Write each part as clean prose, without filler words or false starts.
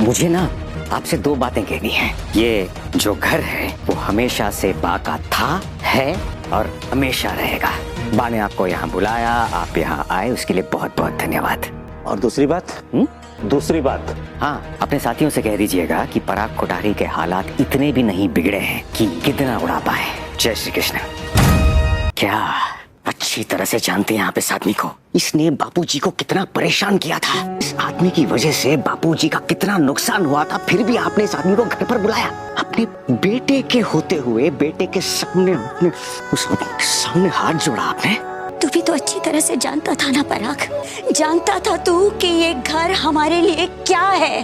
मुझे ना आपसे दो बातें कहनी है। ये जो घर है वो हमेशा से बा का था, है और हमेशा रहेगा। बा ने आपको यहाँ बुलाया, आप यहाँ आए, उसके लिए बहुत बहुत धन्यवाद। और दूसरी बात? दूसरी बात, हाँ, अपने साथियों से कह दीजिएगा कि पराग कोठारी के हालात इतने भी नहीं बिगड़े हैं कि कितना उड़ा पाए। जय श्री कृष्ण। क्या अच्छी तरह से जानते हैं आप इस आदमी को। इसने बापूजी को कितना परेशान किया था। इस आदमी की वजह से बापूजी का कितना नुकसान हुआ था, फिर भी आपने इस आदमी को घर पर बुलाया। अपने बेटे के होते हुए बेटे के सामने उस आदमी के सामने हाथ जोड़ा आपने। तू भी तो अच्छी तरह से जानता था ना पराग, जानता था तू कि ये घर हमारे लिए क्या है,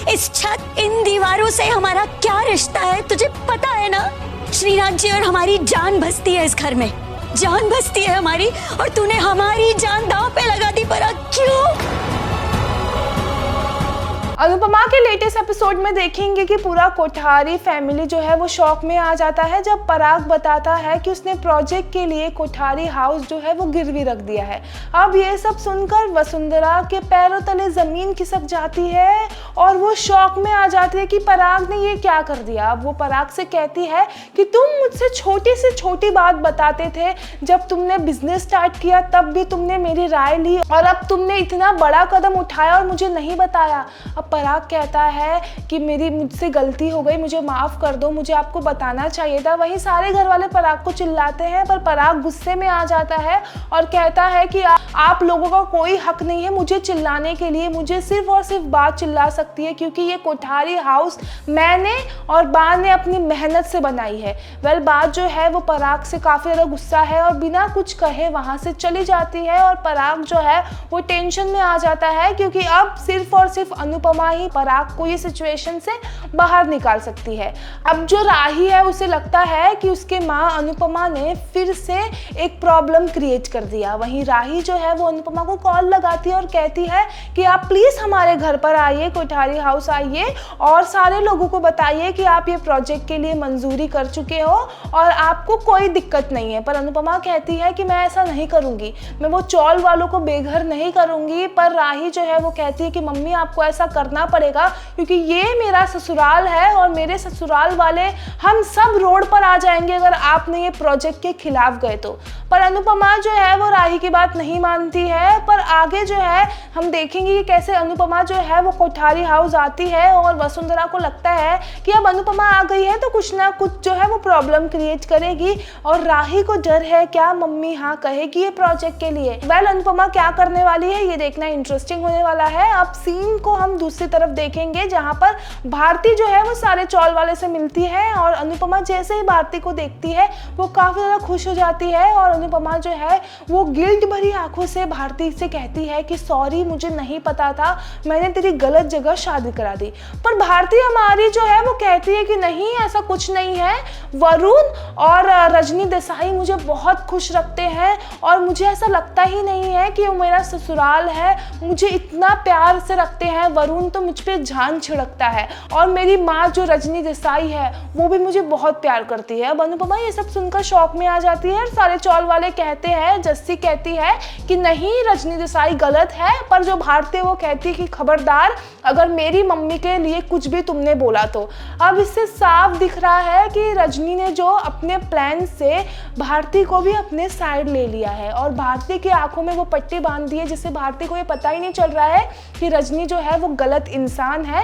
इस छत इन दीवारों से हमारा क्या रिश्ता है। तुझे पता है ना, श्रीनाथ जी और हमारी जान बसती है इस घर में, जान बसती है हमारी, और तूने हमारी जान दांव पे लगा दी पराग। क्यों? अनुपमा के लेटेस्ट एपिसोड में देखेंगे कि पूरा कोठारी फैमिली जो है वो शॉक में आ जाता है जब पराग बताता है कि उसने प्रोजेक्ट के लिए कोठारी हाउस जो है वो गिरवी रख दिया है। अब ये सब सुनकर वसुंधरा के पैरों तले जमीन खिसक जाती है और वो शॉक में आ जाती है कि पराग ने ये क्या कर दिया। अब वो पराग से कहती है कि तुम मुझसे छोटी से छोटी बात बताते थे, जब तुमने बिजनेस स्टार्ट किया तब भी तुमने मेरी राय ली, और अब तुमने इतना बड़ा कदम उठाया और मुझे नहीं बताया। अब पराग कहता है कि मुझसे गलती हो गई, मुझे माफ़ कर दो, मुझे आपको बताना चाहिए था। वहीं सारे घर वाले पराग को चिल्लाते हैं, पर पराग गुस्से में आ जाता है और कहता है कि आप लोगों का कोई हक नहीं है मुझे चिल्लाने के लिए, मुझे सिर्फ और सिर्फ बात चिल्ला सकती है क्योंकि ये कोठारी हाउस मैंने और बा ने अपनी मेहनत से बनाई है। बात जो है वो पराग से काफ़ी ज़्यादा गुस्सा है और बिना कुछ कहे वहाँ से चली जाती है, और पराग जो है वो टेंशन में आ जाता है क्योंकि अब सिर्फ और सिर्फ अनुपमा ही पराग को ये सिचुएशन से बाहर निकाल सकती है। अब जो राही है उसे लगता है कि उसके माँ अनुपमा ने फिर से एक प्रॉब्लम क्रिएट कर दिया। वहीं राही जो है वो अनुपमा को कॉल लगाती है और कहती है कि आप प्लीज़ हमारे घर पर आइए, कोठारी हाउस आइए और सारे लोगों को बताइए कि आप ये प्रोजेक्ट के लिए मंजूरी कर चुके हो और आपको कोई दिक्कत नहीं है। पर अनुपमा कहती है कि मैं ऐसा नहीं करूँगी, मैं वो चौल वालों को बेघर नहीं करूँगी। पर राही जो है वो कहती है कि मम्मी आपको ऐसा करना पड़ेगा क्योंकि ये मेरा ससुराल है और मेरे ससुराल वाले हम सब रोड पर आ जाएंगे अगर आपने ये प्रोजेक्ट के खिलाफ गए तो। पर अनुपमा जो है वो राही की बात नहीं मानती है। पर आगे जो है हम देखेंगे कि कैसे अनुपमा जो है वो कोठारी हाउस आती है और वसुंधरा को लगता है कि अब अनुपमा आ गई है तो कुछ ना कुछ जो है वो प्रॉब्लम क्रिएट करेगी, और राही को डर है क्या मम्मी हाँ कहेगी ये प्रोजेक्ट के लिए। अनुपमा क्या करने वाली है ये देखना इंटरेस्टिंग होने वाला है। अब सीन को हम दूसरी तरफ देखेंगे जहाँ पर भारती जो है वो सारे चौल वाले से मिलती है, और अनुपमा जैसे ही भारती को देखती है वो काफ़ी ज़्यादा खुश हो जाती है, और अनुपमा जो है वो गिल्ट भरी आंखों से भारती से कहती है कि सॉरी मुझे नहीं पता था, मैंने तेरी गलत जगह शादी करा दी। पर भारती हमारी जो है वो कहती है कि नहीं ऐसा कुछ नहीं है, वरुण और रजनी देसाई मुझे बहुत खुश रखते हैं और मुझे ऐसा लगता ही नहीं है कि वो मेरा ससुराल है, मुझे इतना प्यार से रखते हैं। वरुण तो मुझ पे जान छिड़कता है और मेरी माँ जो रजनी देसाई है वो भी मुझे बहुत प्यार करती है। अब अनुपमा ये सब सुनकर शौक में आ जाती है। सारे चौल वाले कहते हैं, जस्सी कहती है कि नहीं रजनी देसाई गलत है, पर जो भारती वो कहती है कि खबरदार अगर मेरी मम्मी के लिए कुछ भी तुमने बोला तो। अब इससे साफ दिख रहा है कि रजनी ने जो अपने प्लान से भारती को भी अपने साइड ले लिया है और भारती की आंखों में वो पट्टी बांध दी है जिससे भारती को ये पता ही नहीं चल रहा है कि रजनी जो है वो गलत इंसान है।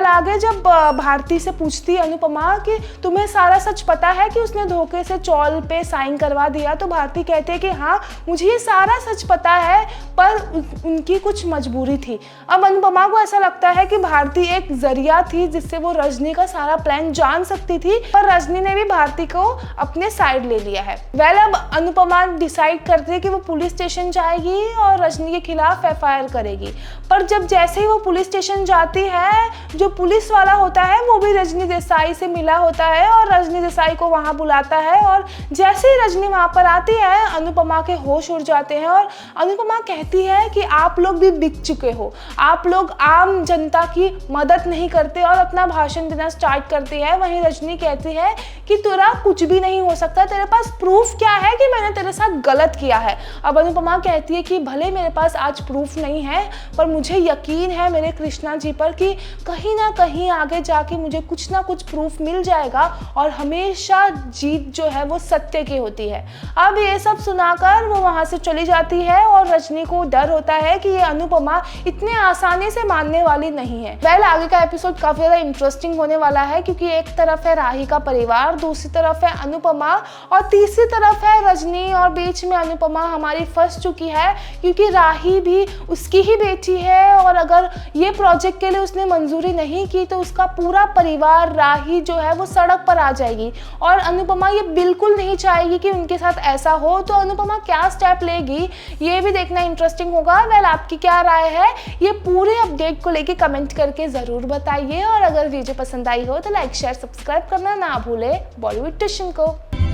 आगे जब भारती से पूछती अनुपमा कि तुम्हें सारा सच पता है कि उसने धोखे से चौल पे साइन करवा दिया, तो भारती कहते हैं कि हाँ मुझे ये सारा सच पता है पर उनकी कुछ मजबूरी थी। अब अनुपमा को ऐसा लगता है कि भारती एक जरिया थी जिससे वो रजनी का सारा प्लान जान सकती थी, पर रजनी ने भी भारती को अपने साइड ले लिया है। अब अनुपमा डिसाइड करती है कि वो पुलिस स्टेशन जाएगी और रजनी के खिलाफ FIR करेगी। पर जब जैसे ही वो पुलिस स्टेशन जाती है, जो पुलिस वाला होता है वो भी रजनी देसाई से मिला होता है और रजनी देसाई को वहाँ बुलाता है, और जैसे ही रजनी वहाँ पर आती है अनुपमा के होश उड़ जाते हैं और अनुपमा कहती है कि आप लोग भी बिक चुके हो, आप लोग आम जनता की मदद नहीं करते और अपना भाषण देना स्टार्ट करती है। वहीं रजनी कहती है कि तेरा कुछ भी नहीं हो सकता, तेरे पास प्रूफ क्या है कि मैंने तेरे साथ गलत किया है। अब अनुपमा कहती है कि भले मेरे पास आज प्रूफ नहीं है पर मुझे यकीन है मेरे कृष्णा जी पर कि कहीं ना कहीं आगे जाके मुझे कुछ ना कुछ प्रूफ मिल जाएगा और हमेशा जीत जो है वो सत्य की होती है। अब ये सब सुनाकर वो वहाँ से चली जाती है और रजनी को डर होता है कि ये अनुपमा इतने आसानी से मानने वाली नहीं है। वेल, आगे का एपिसोड काफी ज्यादा इंटरेस्टिंग होने वाला है क्योंकि एक तरफ है राही का परिवार, दूसरी तरफ है अनुपमा और तीसरी तरफ है रजनी, और बीच में अनुपमा हमारी फंस चुकी है क्योंकि राही भी उसकी ही बेटी है और अगर ये प्रोजेक्ट के लिए उसने मंजूरी नहीं की तो उसका पूरा परिवार राही जो है वो सड़क पर आ जाएगी और अनुपमा ये बिल्कुल नहीं चाहेगी कि उनके साथ ऐसा हो। तो अनुपमा क्या स्टेप लेगी ये भी देखना इंटरेस्टिंग होगा। वेल, आपकी क्या राय है ये पूरे अपडेट को लेके कमेंट करके ज़रूर बताइए और अगर वीडियो पसंद आई हो तो लाइक शेयर सब्सक्राइब करना ना भूले बॉलीवुड टिशन को।